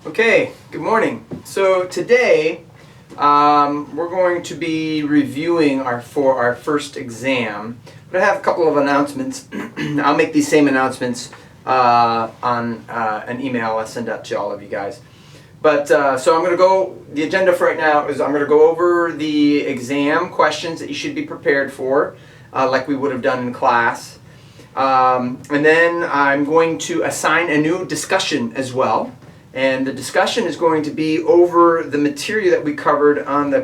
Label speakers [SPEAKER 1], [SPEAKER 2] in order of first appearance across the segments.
[SPEAKER 1] Okay, good morning. So today we're going to be reviewing for our first exam. But I have a couple of announcements. I'll make these same announcements on an email I send out to all of you guys. But so I'm going to go, the agenda for right now is I'm going to go over the exam questions that you should be prepared for, like we would have done in class. And then I'm going to assign a new discussion as well. And the discussion is going to be over the material that we covered on the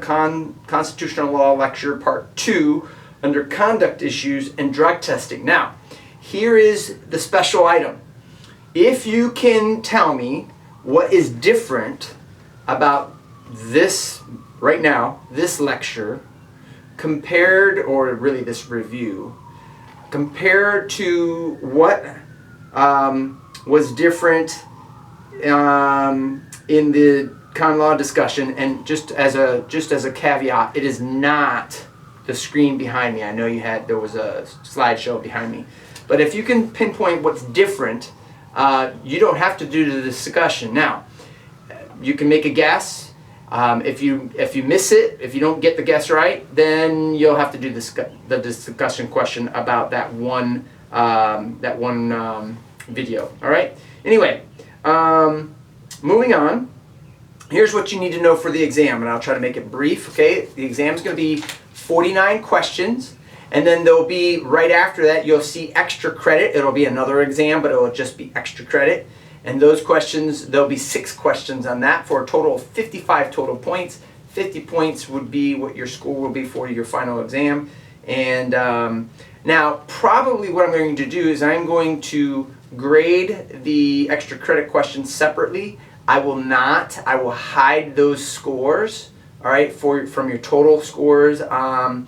[SPEAKER 1] Constitutional Law Lecture Part 2 under Conduct Issues and Drug Testing. Now, here is the special item. If you can tell me what is different about this, right now, this lecture, compared, or really this review, compared to what was different in the con law discussion, and just as a caveat, it is not the screen behind me. I know there was a slideshow behind me, but if you can pinpoint what's different, you don't have to do the discussion. Now, you can make a guess. If you miss it, if you don't get the guess right, then you'll have to do the discussion question about that one video. All right. Anyway. Moving on, here's what you need to know for the exam, and I'll try to make it brief, okay? The exam is going to be 49 questions, and then there'll be, right after that, you'll see extra credit. It'll be another exam, but it'll just be extra credit. And those questions, there'll be 6 questions on that for a total of 55 total points. 50 points would be what your score will be for your final exam. And now, probably what I'm going to do is I'm going to grade the extra credit questions separately. I will hide those scores, all right, from your total scores on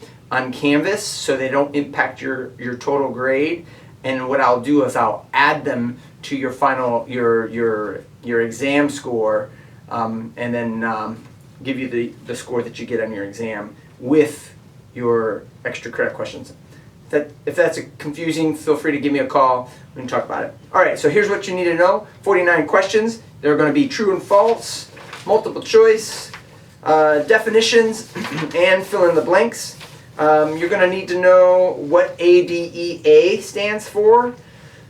[SPEAKER 1] Canvas, so they don't impact your total grade. And what I'll do is I'll add them to your final your exam score, and then give you the score that you get on your exam with your extra credit questions. If that's confusing, feel free to give me a call. We can talk about it. All right, so here's what you need to know. 49 questions. They're going to be true and false, multiple choice, definitions, and fill in the blanks. You're going to need to know what ADEA stands for.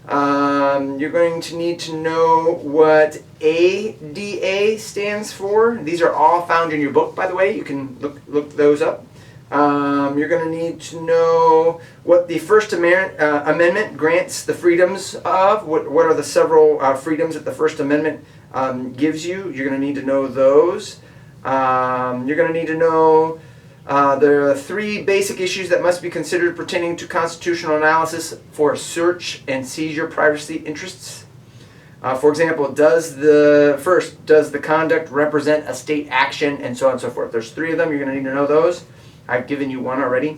[SPEAKER 1] You're going to need to know what ADA stands for. These are all found in your book, by the way. You can look those up. You're going to need to know what the First Amendment grants the freedoms of. What are the several freedoms that the First Amendment gives you? You're going to need to know those. You're going to need to know there are 3 basic issues that must be considered pertaining to constitutional analysis for search and seizure privacy interests. For example, does the conduct represent a state action, and so on and so forth. There's 3 of them. You're going to need to know those. I've given you one already.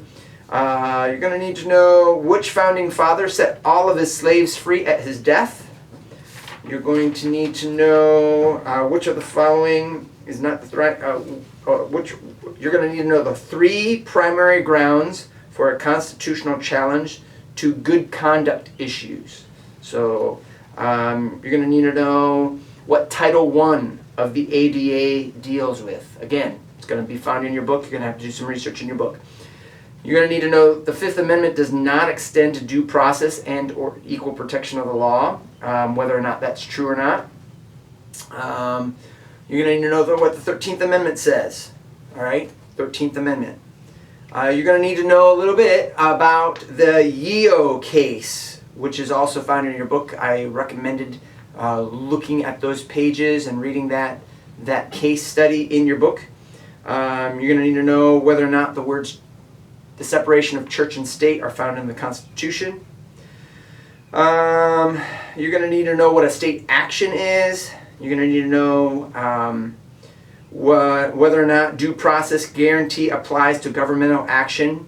[SPEAKER 1] You're going to need to know which founding father set all of his slaves free at his death. You're going to need to know which of the following is not the right. You're going to need to know the 3 primary grounds for a constitutional challenge to good conduct issues. So you're going to need to know what Title I of the ADA deals with. Again, it's going to be found in your book. You're going to have to do some research in your book. You're going to need to know the 5th Amendment does not extend to due process and or equal protection of the law, whether or not that's true or not. You're going to need to know what the 13th Amendment says. All right, 13th Amendment. You're going to need to know a little bit about the Yeo case, which is also found in your book. I recommended looking at those pages and reading that case study in your book. You're going to need to know whether or not the words the separation of church and state are found in the Constitution. You're going to need to know what a state action is. You're going to need to know whether or not due process guarantee applies to governmental action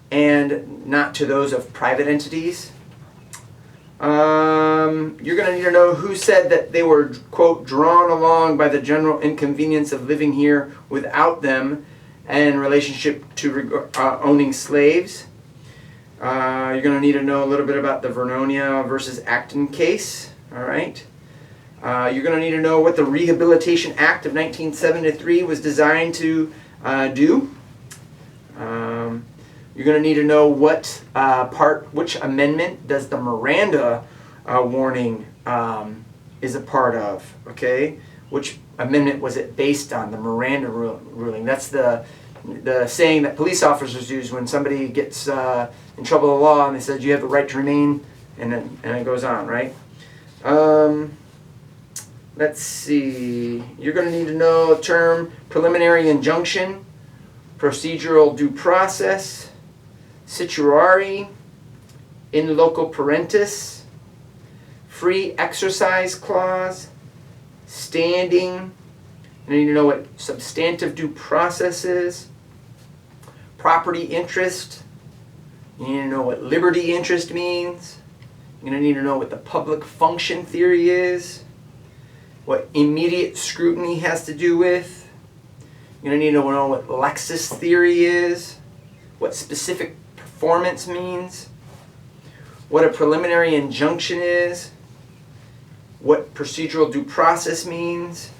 [SPEAKER 1] and not to those of private entities. You're going to need to know who said that they were, quote, drawn along by the general inconvenience of living here without them and in relationship to owning slaves. You're going to need to know a little bit about the Vernonia versus Acton case. All right. You're going to need to know what the Rehabilitation Act of 1973 was designed to do. You're going to need to know which amendment does the Miranda warning is a part of, okay? Which amendment was it based on, the Miranda ruling? That's the saying that police officers use when somebody gets in trouble with the law and they said you have the right to remain, and it goes on, right? Let's see. You're going to need to know the term preliminary injunction, procedural due process, certiorari, in loco parentis, free exercise clause, standing. You need to know what substantive due process is, property interest. You need to know what liberty interest means. You're going to need to know what the public function theory is, what immediate scrutiny has to do with. You're going to need to know what Lexis theory is, what specific performance means, what a preliminary injunction is, what procedural due process means.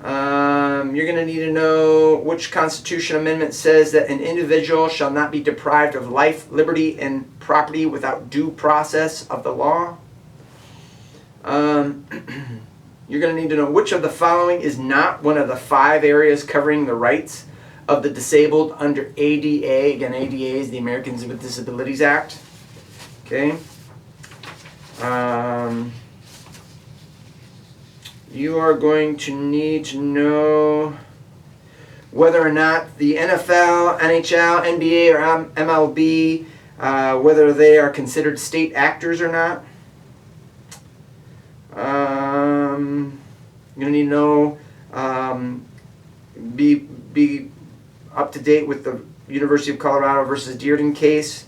[SPEAKER 1] You're going to need to know which Constitution amendment says that an individual shall not be deprived of life, liberty, and property without due process of the law. You're going to need to know which of the following is not one of the 5 areas covering the rights of the disabled under ADA. Again, ADA is the Americans with Disabilities Act. Okay. You are going to need to know whether or not the NFL, NHL, NBA, or MLB, whether they are considered state actors or not. You're going to need to know, be up to date with the University of Colorado versus Dearden case.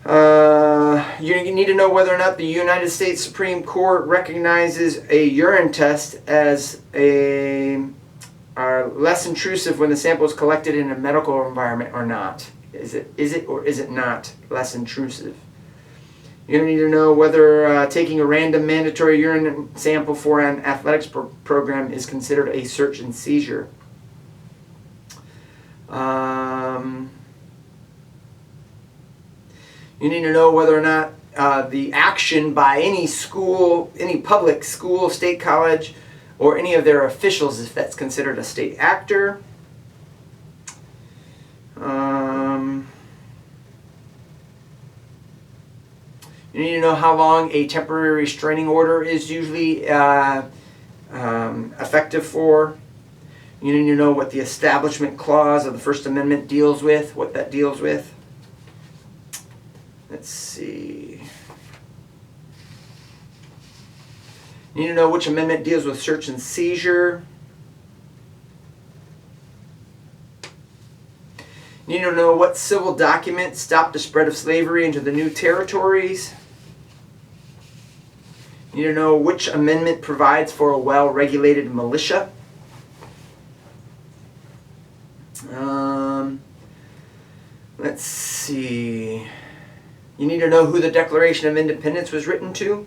[SPEAKER 1] You need to know whether or not the United States Supreme Court recognizes a urine test as less intrusive when the sample is collected in a medical environment or not. Is it or is it not less intrusive? You're going to need to know whether taking a random mandatory urine sample for an athletics program is considered a search and seizure. You need to know whether or not the action by any school, any public school, state college, or any of their officials, if that's considered a state actor. You need to know how long a temporary restraining order is usually effective for. You need to know what the Establishment Clause of the First Amendment deals with, what that deals with. Let's see. You need to know which amendment deals with search and seizure. You need to know what civil document stopped the spread of slavery into the new territories. You need to know which amendment provides for a well-regulated militia. Let's see. You need to know who the Declaration of Independence was written to.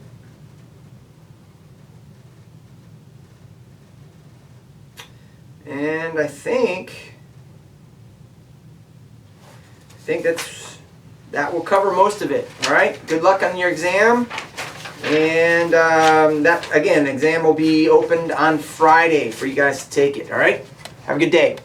[SPEAKER 1] And I think that will cover most of it. All right. Good luck on your exam. And that, again, exam will be opened on Friday for you guys to take it. All right. Have a good day.